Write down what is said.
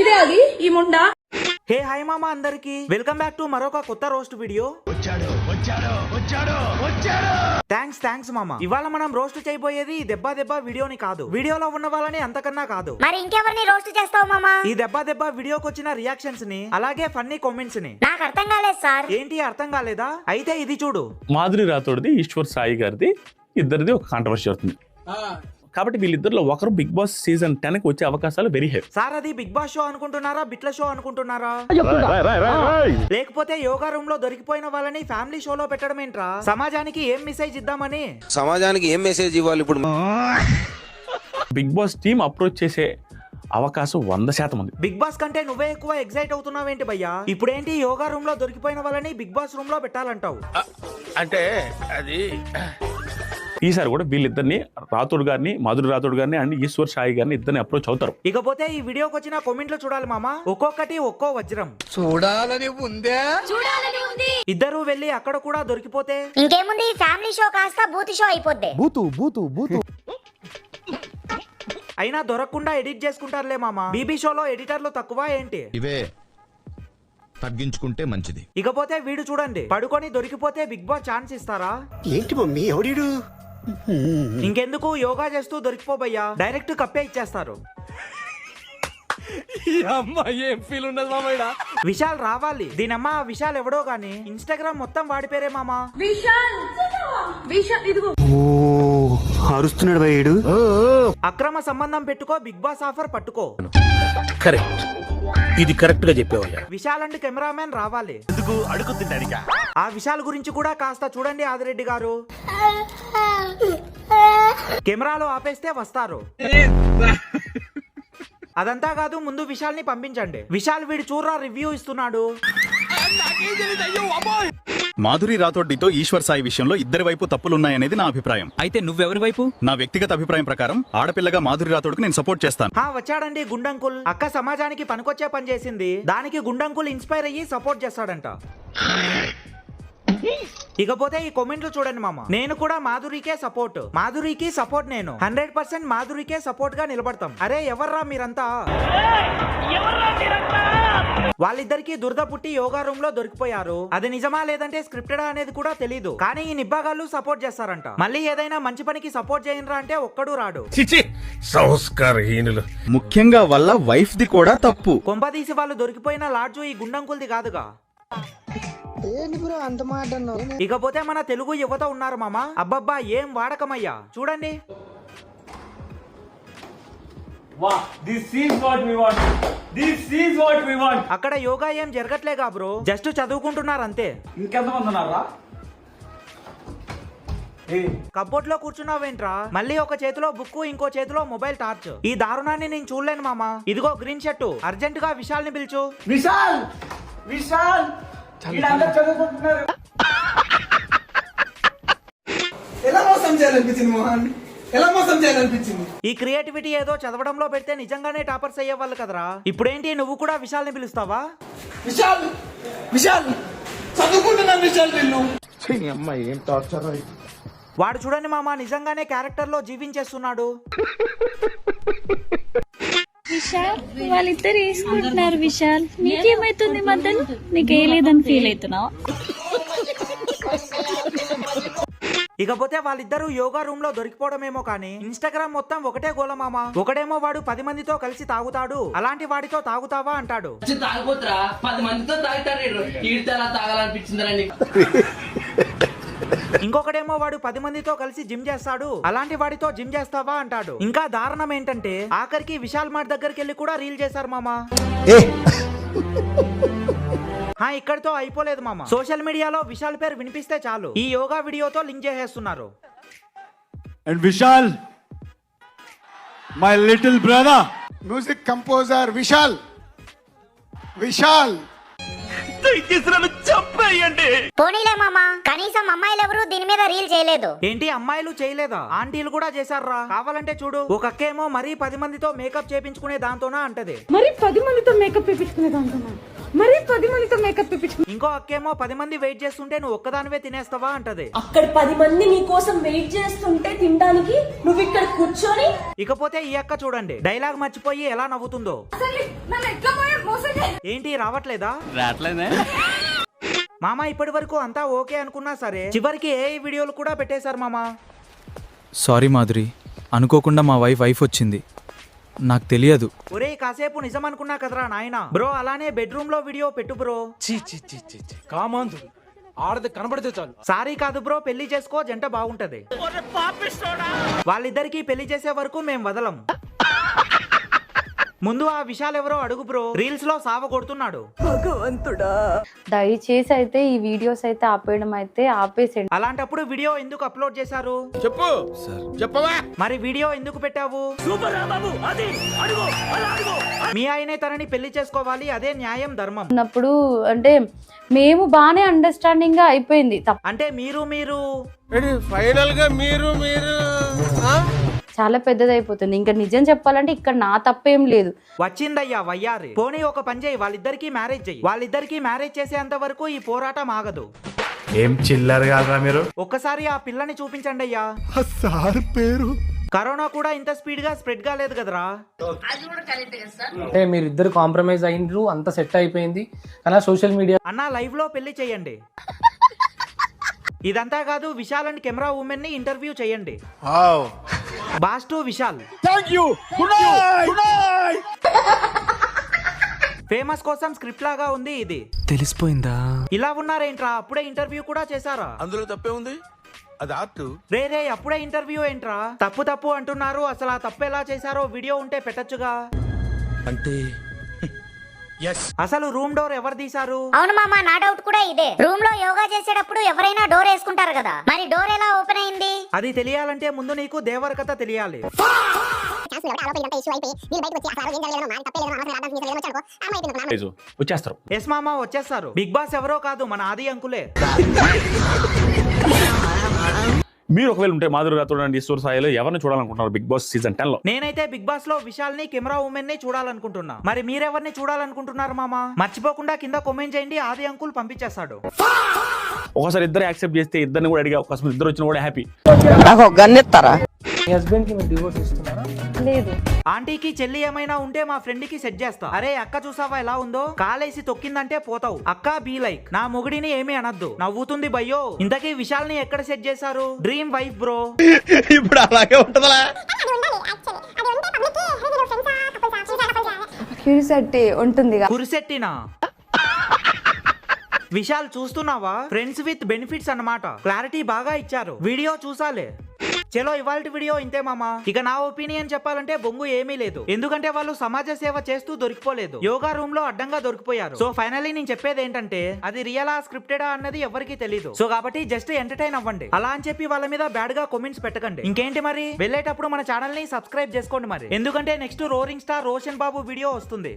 ఇదే అది ఈ ముండా. హే హాయ్ మామ అందరికి వెల్కమ్ బ్యాక్ టు మరొక కొత్త రోస్ట్ వీడియో. థ్యాంక్స్ మామ. ఇవాళ మనం రోస్ట్ చేయబోయేది దెబ్బ వీడియోని కాదు, వీడియోలో ఉన్న వాళ్ళని అంతకన్నా కాదు. మరి ఇంకెవరిని రోస్ట్ చేస్తావు మామా? ఈ దెబ్బ వీడియోకి వచ్చిన రియాక్షన్స్ ని అలాగే ఫన్నీ కామెంట్స్ ని. నాకు అర్థం కాలేదు సార్. ఏంటి అర్థం కాలేదా? అయితే ఇది చూడు. మాధురి రాథోడ్ది, ఈశ్వర్ సాయి గారిది ఇద్దరిది ఒక కాంట్రవర్సీ అవుతుంది. కాబట్టి వీళ్ళిద్దరిలో ఒకరు బిగ్ బాస్ సీజన్ 10 కి వచ్చే అవకాశాలు వెరీ హై. సార్ అది బిగ్ బాస్ షో అనుకుంటున్నారా, బిట్ల షో అనుకుంటున్నారా? లేకపోతే యోగా రూమ్ లో దొరికిపోయిన వాళ్ళని ఫ్యామిలీ షోలో పెట్టడం ఏంట్రా? సమాజానికి ఏం మెసేజ్ ఇద్దామని. సమాజానికి ఏం మెసేజ్ ఇవ్వాలి ఇప్పుడు? బిగ్ బాస్ టీమ్ అప్రోచ్ చేసే అవకాశం 100% ఉంది. బిగ్ బాస్ కంటే నువ్వే ఎక్కువ ఎగ్జైట్ అవుతున్నావేంటి భయ్యా? ఇప్పుడేంటి యోగా రూమ్ లో దొరికిపోయిన వాళ్ళని బిగ్ బాస్ రూమ్ లో పెట్టాలంటావు? అంటే అది ఈసారి కూడా వీళ్ళిద్దరిని రాథోడ్ గారిని, మాధురి రాథోడ్ గారిని అండ్ ఈశ్వర్ సాయి గారిని ఇద్దరిని అప్రోచ్ అవుతారు. ఇకపోతే ఈ వీడియోకి వచ్చిన కామెంట్లు చూడాలి మామ. ఒక్కొక్కటి ఒక్కో వజ్రం. చూడాలని ఉందే. ఇద్దరు వెళ్ళి అక్కడ కూడా దొరికిపోతే ఇంకేముంది, ఫ్యామిలీ షో కాస్త బూత్ షో అయిపోద్ది. అయినా దొరకకుండా ఎడిట్ చేసుకుంటారులే మామ. బీబీ షోలో ఎడిటర్లు తక్కువ ఏంటి? ఇవే తగ్గించుకుంటే మంచిది. ఇకపోతే వీడు చూడండి, పడుకొని దొరికిపోతే బిగ్ బాస్ ఛాన్స్ ఇస్తారా? ఏంటి మమ్మీ ఎవడీడు? ఇంకెందుకు, యోగా చేస్తూ దొరికిపోబయ్యా, డైరెక్ట్ కప్పే ఇచ్చేస్తారు. విశాల్ రావాలి. దీనమ్మ విశాల్ ఎవడో గాని ఇన్స్టాగ్రామ్ మొత్తం వాడి పేరే మామా. విశాల్ ఇదిగో అరుస్తున్నాడు భయ్యుడు. అక్రమ సంబంధం పెట్టుకో, బిగ్ బాస్ ఆఫర్ పట్టుకో. కరెక్ట్, ఇది కరెక్ట్ గా చెప్పేవయ్యా. విశాల్ అండ్ కెమెరామెన్ రావాలి. ఆ విశాల్ గురించి కూడా కాస్త చూడండి ఆదిరెడ్డి గారు. కెమెరాలో ఆపేస్తే వస్తారు. అదంతా కాదు, ముందు విశాల్ ని పంపించండి. విశాల్ వీడు చూర్రా రివ్యూ ఇస్తున్నాడు. మాధురి రాథోడ్డితో ఈశ్వర్ సాయి విషయంలో ఇద్దరి వైపు తప్పులున్నాయనేది నా అభిప్రాయం. అయితే నువ్వెవరి వైపు? నా వ్యక్తిగత అభిప్రాయం ప్రకారం ఆడపిల్లగా మాధురి రాథోడ్కు నేను సపోర్ట్ చేస్తాను. వచ్చాడండి గుండంకుల్. అక్క సమాజానికి పనికొచ్చే పని చేసింది, దానికి గుండంకుల్ ఇన్స్పైర్ అయ్యి సపోర్ట్ చేస్తాడంట. ఇకపోతే ఈ కామెంట్లు చూడండి మామ. నేను కూడా మాధురికే సపోర్ట్, మాధురికి సపోర్ట్. నేను 100% మాధురికే సపోర్ట్ గా నిలబడతాం. అరే ఎవర్రా మీరంతా? వాళ్ళిద్దరికి దురద పుట్టి యోగా రూమ్ లో దొరికిపోయారు. అది నిజమా లేదంటే స్క్రిప్టెడా అనేది కూడా తెలీదు. కానీ ఈ నిబ్బాగాళ్ళు సపోర్ట్ చేస్తారంట. మళ్ళీ ఏదైనా మంచి పనికి సపోర్ట్ చేయనరా అంటే ఒక్కడు రాడు. సంస్కారహీనులు. ముఖ్యంగా వాళ్ళ వైఫ్ ది కూడా తప్పు. కొంపదీసి వాళ్ళు దొరికిపోయిన లాడ్జు ఈ గుండంకుల్ది కాదుగా. ఇకపోతే మన తెలుగు యువత ఉన్నారు మామ. అబ్బబ్బా ఏం వాడకమయ్యా, చూడండి. అక్కడ యోగా ఏం జరగట్లేగా బ్రో, జస్ట్ చదువుకుంటున్నారు అంతే. ఇంకెంతమంది ఉన్నారా? కబోర్డ్ లో కూర్చున్నావేంట్రా? మళ్ళీ ఒక చేతిలో బుక్, ఇంకో చేతిలో మొబైల్ టార్చ్. ఈ దారుణాన్ని నేను చూడలేను మామ. ఇదిగో గ్రీన్ షర్టు, అర్జెంట్ గా విశాల్ ని పిలుచు. విశాల్ చదువుకుంటున్నారు. ఎలా మోసం చేయాలనిపించింది మోహన్? ఎలా మోసం చేయాలనిపించింది? ఈ క్రియేటివిటీ ఏదో చదవడంలో పెడితే నిజంగానే టాపర్స్ అయ్యే వాళ్ళు కదరా. ఇప్పుడేంటి నువ్వు కూడా విశాల్ ని పిలుస్తావా? విశాల్ విశాల్ చదువుకుంటున్నాను విశాల్. నిన్ను ఏం టార్చర్. వాడు చూడండి మామ, నిజంగానే క్యారెక్టర్ లో జీవించేస్తున్నాడు. విశాల్ వాళ్ళిద్దరు వేసుకుంటున్నారు. విశాల్ నీకేమైతుంది మధ్యలో? నీకేం లేదని ఫీల్ అవుతున్నావు? ఇకపోతే వాళ్ళిద్దరూ యోగా రూమ్ లో దొరికిపోవడమేమో కానీ ఇన్స్టాగ్రామ్ మొత్తం ఒకటే గోల మామ. ఒకడేమో వాడు 10 మందితో కలిసి తాగుతాడు, అలాంటి వాడితో తాగుతావా అంటాడు. తాగుపోతురా 10 మందితో తాగుతారు, తాగాలనిపించిందని. ఇంకొకడేమో వాడు 10 మందితో కలిసి జిమ్ చేస్తాడు, అలాంటి వాడితో జిమ్ చేస్తావా అంటాడు. ఇంకా దారుణం ఏంటంటే ఆఖరికి విశాల్ మార్ట్ దగ్గరికి వెళ్ళి కూడా రీల్ చేశారు మామా. ఇక్కడితో అయిపోలేదు మామ. సోషల్ మీడియాలో విశాల్ పేరు వినిపిస్తే చాలు ఈ యోగా వీడియోతో లింక్ చేసేస్తున్నారు. And Vishal my little brother, music composer Vishal. Vishal పోనీలే మామా, కనీసం అమ్మాయిలు ఎవరు దీని మీద రీల్ చేయలేదు. ఏంటి అమ్మాయిలు చేయలేదా? ఆంటీలు కూడా చేశారా? కావాలంటే చూడు. ఒక అక్కేమో మరీ 10 మందితో మేకప్ చేపించుకునే దాంతోనా అంటది. మరి 10 మందితో మేకప్ చేపించుకునే దాంతోనా? మరి 10 మందితో మేకప్ తెప్పించు. ఇంకో అక్కేమో 10 మంది వెయిట్ చేస్తుంటే నువ్వు ఒక్కదానివే తినేస్తావా అంటది. అక్కడ 10 మంది నీ కోసం వెయిట్ చేస్తుంటే తినడానికి నువ్వు ఇక్కడ కూర్చొని. ఇకపోతే ఈ అక్క చూడండి, డైలాగ్ మర్చిపోయి ఎలా నవ్వుతుందో. ఏంటి రావట్లేదా? మామ ఇప్పటి వరకు అంతా ఓకే అనుకున్నా సరే చివరికి ఏ వీడియోలు కూడా పెట్టేశారు మామ. సారీ మాధురి, అనుకోకుండా మా వైఫ్ వచ్చింది, నాకు తెలియదు. ఒరే కాసేపు నిజం అనుకున్నా కదరా నాయనా. బ్రో అలానే బెడ్రూమ్ లో వీడియో పెట్టు బ్రో. కామాంధు ఆడది కనబడితే చాలు. సారీ కాదు బ్రో, పెళ్లి చేసుకో, జంట బాగుంటది. వాళ్ళిద్దరికి పెళ్లి చేసే వరకు మేం వదలం. ముందు ఆ విషయాలు ఎవరో అడుగు బ్రో, రీల్స్ లో సావ కొడుతున్నాడు. దయచేసి అయితే ఈ వీడియోస్ అయితే ఆపేయడం అయితే ఆపేసేయండి. అలాంటప్పుడు వీడియో ఎందుకు అప్లోడ్ చేశారు? చెప్పు చెప్పవా. మరి వీడియో ఎందుకు పెట్టావు? మీ ఆయనే తనని పెళ్లి చేసుకోవాలి, అదే న్యాయం ధర్మం. ఉన్నప్పుడు అంటే మేము బానే అండర్స్టాండింగ్ గా అయిపోయింది. అంటే మీరు ఫైనల్ గా మీరు చాలా పెద్దది అయిపోతుంది. ఇంకా నిజం చెప్పాలంటే ఇక్కడ నా తప్పేం లేదు. వచ్చిందయ్యా వయ్యారి. పోనీ ఒక పని చేయి, వాళ్ళిద్దరికి మ్యారేజ్ చెయ్యి. వాళ్ళిద్దరికి మ్యారేజ్ చేసేంత వరకు ఈ పోరాటం ఆగదు. ఏం చిల్లర కాదురా మీరు. ఒక్కసారి ఆ పిల్లని చూపించండి అయ్యా. సార్ పేరు కరోనా కూడా ఇంత స్పీడ్ గా స్ప్రెడ్ కాలేదు కదరా. అంటే మీరు ఇద్దరు కాంప్రమైజ్ అయినరు, అంత సెట్ అయిపోయింది. అలా సోషల్ మీడియా అన్న లైవ్ లో పెళ్లి చేయండి. ఇదంతా కాదు, విశాల్ అండ్ కెమెరా ఉమెన్ ని ఇంటర్వ్యూ చేయండి. Boss to Vishal. ఫేమస్ కోసం స్క్రిప్ట్ లాగా ఉంది ఇది. తెలిసిపోయిందా? ఇలా ఉన్నారేంట్రా, అప్పుడే ఇంటర్వ్యూ కూడా చేశారా? అందులో తప్పే ఉంది, అది ఆర్ట్. రే అప్పుడే ఇంటర్వ్యూ ఏంట్రా? తప్పు అంటున్నారు. అసలు ఆ తప్పు ఎలా చేశారో వీడియో ఉంటే పెట్టచ్చుగా. అంటే అసలు రూమ్ డోర్ ఎవరు తీశారు? అవును మామ, నా డౌట్ కూడా ఇదే. రూమ్ లో యోగా చేసేటప్పుడు ఎవరైనా డోర్ వేసుకుంటారు కదా, మరి డోర్ ఎలా ఓపెన్ అయింది? అది తెలియాలంటే ముందు నీకు దేవర కథ తెలియాలి. వచ్చేస్తారు. ఎస్ మామ వచ్చేస్తారు. బిగ్ బాస్ ఎవరో కాదు, మన ఆది అంకులే. మీరు ఒకవేళ ఉంటే మాధురి రాథోడ్ అండ్ ఈశ్వర్ సాయిలో ఎవరిని చూడాలనుకుంటున్నారు బిగ్ బాస్ సీజన్ 10 లో? నేనైతే బిగ్ బాస్ లో విశాల్ ని, కెమెరా ఉమెన్ ని చూడాలనుకుంటున్నా. మరి మీరెవరిని చూడాలనుకుంటున్నారు మామ? మర్చిపోకుండా కింద కామెంట్ చేయండి, ఆది అంకుల్ పంపించేస్తాడు. ఒకసారి ఇద్దరు యాక్సెప్ట్ చేస్తే ఇద్దరిని కూడా అడిగే అవకాశం, ఇద్దరు వచ్చినా కూడా హ్యాపీ. మీ హస్బెండ్ కి మీరు డివోర్స్ ఇస్తున్నారా? లేదు. ఆంటీకి చెల్లి ఏమైనా ఉంటే మా ఫ్రెండ్ కి సెట్ చేస్తా. అరే అక్క చూసావా ఎలా ఉందో, కాలేసి తొక్కిందంటే పోతావు. అక్క బీ లైక్. నా మొగుడిని ఏమీ అనద్దు, నవ్వుతుంది భయ్యో. ఇంతకీ విశాల్ ని ఎక్కడ సెట్ చేశారు? Dream wife bro. ఇప్పుడు అలాగే ఉంటదా? కురిసెట్టినా విశాల్ చూస్తున్నావా? ఫ్రెండ్స్ విత్ బెనిఫిట్స్ అన్నమాట. క్లారిటీ బాగా ఇచ్చారు, వీడియో చూసాలే. చలో ఇవాల్టి వీడియో ఇంతే మామ. ఇక నా ఒపీనియన్ చెప్పాలంటే బొంగు ఏమీ లేదు, ఎందుకంటే వాళ్ళు సమాజ సేవ చేస్తూ దొరికిపోలేదు, యోగా రూమ్ లో అడ్డంగా దొరికిపోయారు. సో ఫైనల్లీ నేను చెప్పేది ఏంటంటే అది రియలా స్క్రిప్టెడా అన్నది ఎవరికి తెలీదు. సో కాబట్టి జస్ట్ ఎంటర్టైన్ అవ్వండి. అలా అని చెప్పి వాళ్ళ మీద బ్యాడ్ గా కామెంట్స్ పెట్టకండి. ఇంకేంటి మరి, వెళ్ళేటప్పుడు మన ఛానల్ ని సబ్స్క్రైబ్ చేసుకోండి మరి, ఎందుకంటే నెక్స్ట్ రోరింగ్ స్టార్ రోషన్ బాబు వీడియో వస్తుంది.